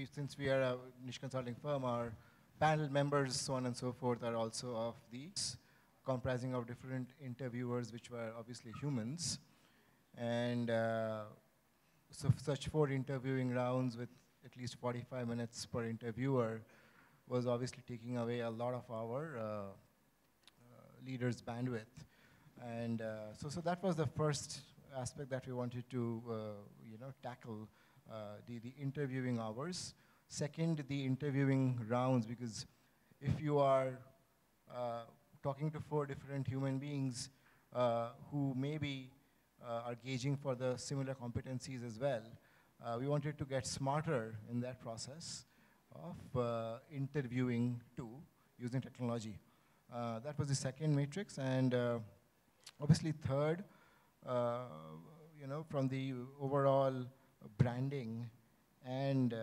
since we are a niche consulting firm, our panel members, so on and so forth, are also of these, comprising of different interviewers, which were obviously humans. And so such 4 interviewing rounds with at least 45 minutes per interviewer was obviously taking away a lot of our leaders' bandwidth. And so that was the first aspect that we wanted to tackle, the interviewing hours. Second, the interviewing rounds, because if you are talking to 4 different human beings who maybe are gauging for the similar competencies as well, we wanted to get smarter in that process of interviewing too, using technology. That was the second matrix, and obviously third, from the overall branding and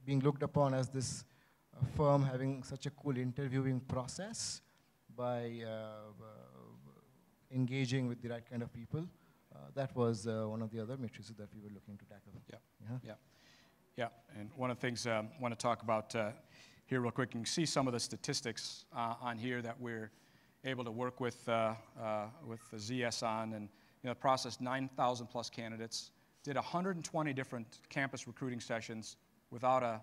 being looked upon as this firm having such a cool interviewing process by engaging with the right kind of people. That was one of the other matrices that we were looking to tackle. Yeah. And one of the things I want to talk about here real quick, you can see some of the statistics on here that we're able to work with the ZS on, and processed 9,000 plus candidates, did 120 different campus recruiting sessions without a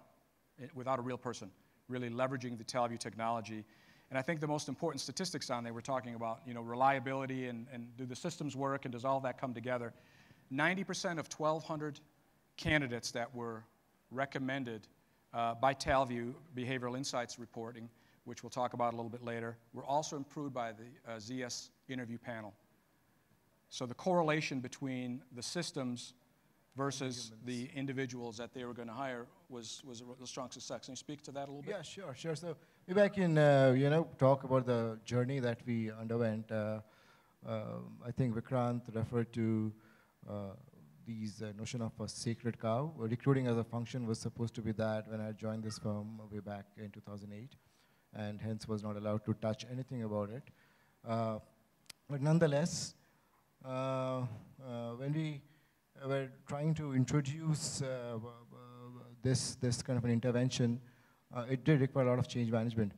real person, really leveraging the Talview technology. And I think the most important statistics on there, we're talking about reliability and do the systems work and does all that come together. 90% of 1,200 candidates that were recommended by Talview Behavioral Insights reporting, which we'll talk about a little bit later, were also improved by the ZS interview panel. So the correlation between the systems versus the individuals that they were going to hire was a strong success. Can you speak to that a little bit? Yeah, sure. So maybe I can talk about the journey that we underwent. I think Vikrant referred to these notion of a sacred cow. Recruiting as a function was supposed to be that when I joined this firm way back in 2008, and hence was not allowed to touch anything about it. But nonetheless, when we were trying to introduce this kind of an intervention, it did require a lot of change management.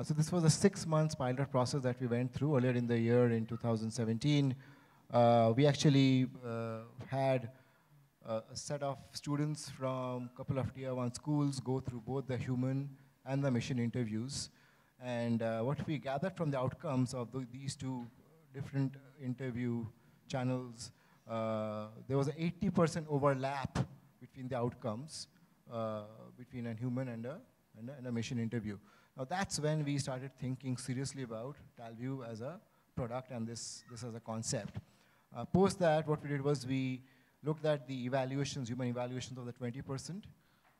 So this was a 6 months pilot process that we went through earlier in the year in 2017. We actually had a set of students from a couple of tier 1 schools go through both the human and the machine interviews. And what we gathered from the outcomes of these 2 different interview channels, there was an 80% overlap between the outcomes between a human and a machine interview. Now that's when we started thinking seriously about Talview as a product and this as a concept. Post that, what we did was we looked at the evaluations, human evaluations of the 20%,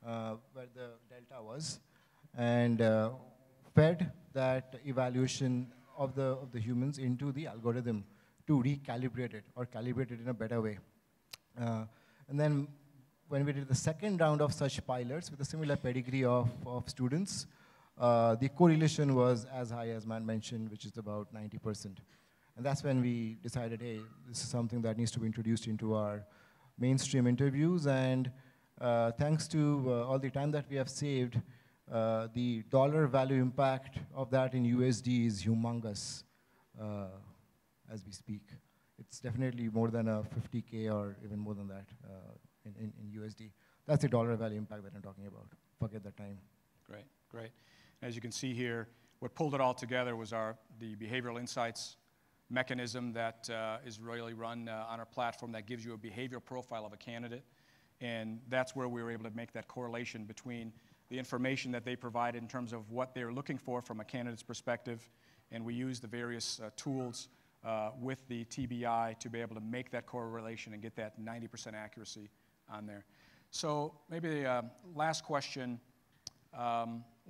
where the delta was, and fed that evaluation of the humans into the algorithm to recalibrate it or calibrate it in a better way. And then when we did the second round of such pilots with a similar pedigree of students, the correlation was as high as Matt mentioned, which is about 90%. And that's when we decided, hey, this is something that needs to be introduced into our mainstream interviews. And thanks to all the time that we have saved, the dollar value impact of that in USD is humongous as we speak. It's definitely more than a 50K or even more than that in USD. That's the dollar value impact that I'm talking about. Forget the time. Great. As you can see here, what pulled it all together was the behavioral insights mechanism that is really run on our platform that gives you a behavioral profile of a candidate. And that's where we were able to make that correlation between the information that they provided in terms of what they're looking for from a candidate's perspective. And we use the various tools with the TBI to be able to make that correlation and get that 90% accuracy on there. So maybe last question,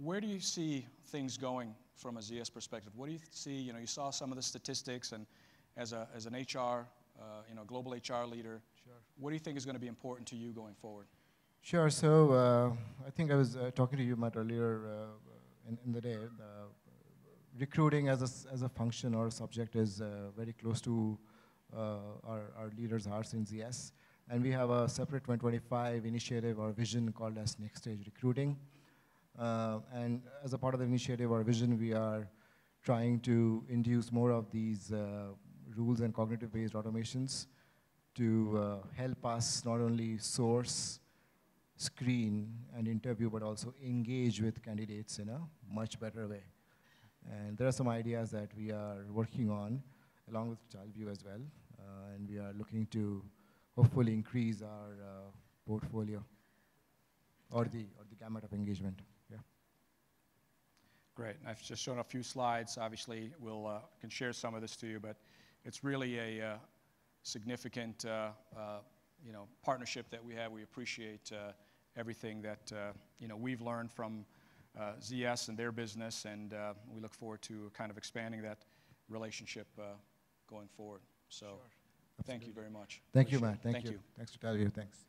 where do you see things going from a ZS perspective? What do you see? You saw some of the statistics, and as an HR, global HR leader, sure. What do you think is going to be important to you going forward? Sure. So I think I was talking to you, Matt, earlier in the day. Recruiting as a function or a subject is very close to our leaders' hearts in ZS. And we have a separate 2025 initiative or vision called as Next Stage Recruiting. And as a part of the initiative or vision, we are trying to induce more of these rules and cognitive-based automations to help us not only source, screen, and interview, but also engage with candidates in a much better way. And there are some ideas that we are working on, along with Talview as well, and we are looking to hopefully increase our portfolio or the gamut of engagement. Yeah. Great. I've just shown a few slides. Obviously, we'll can share some of this to you, but it's really a significant partnership that we have. We appreciate everything that we've learned from ZS and their business, and we look forward to kind of expanding that relationship going forward. So, sure. Thank you very much. Thank you, Matt. Thank you. Thanks to Talview. Thanks.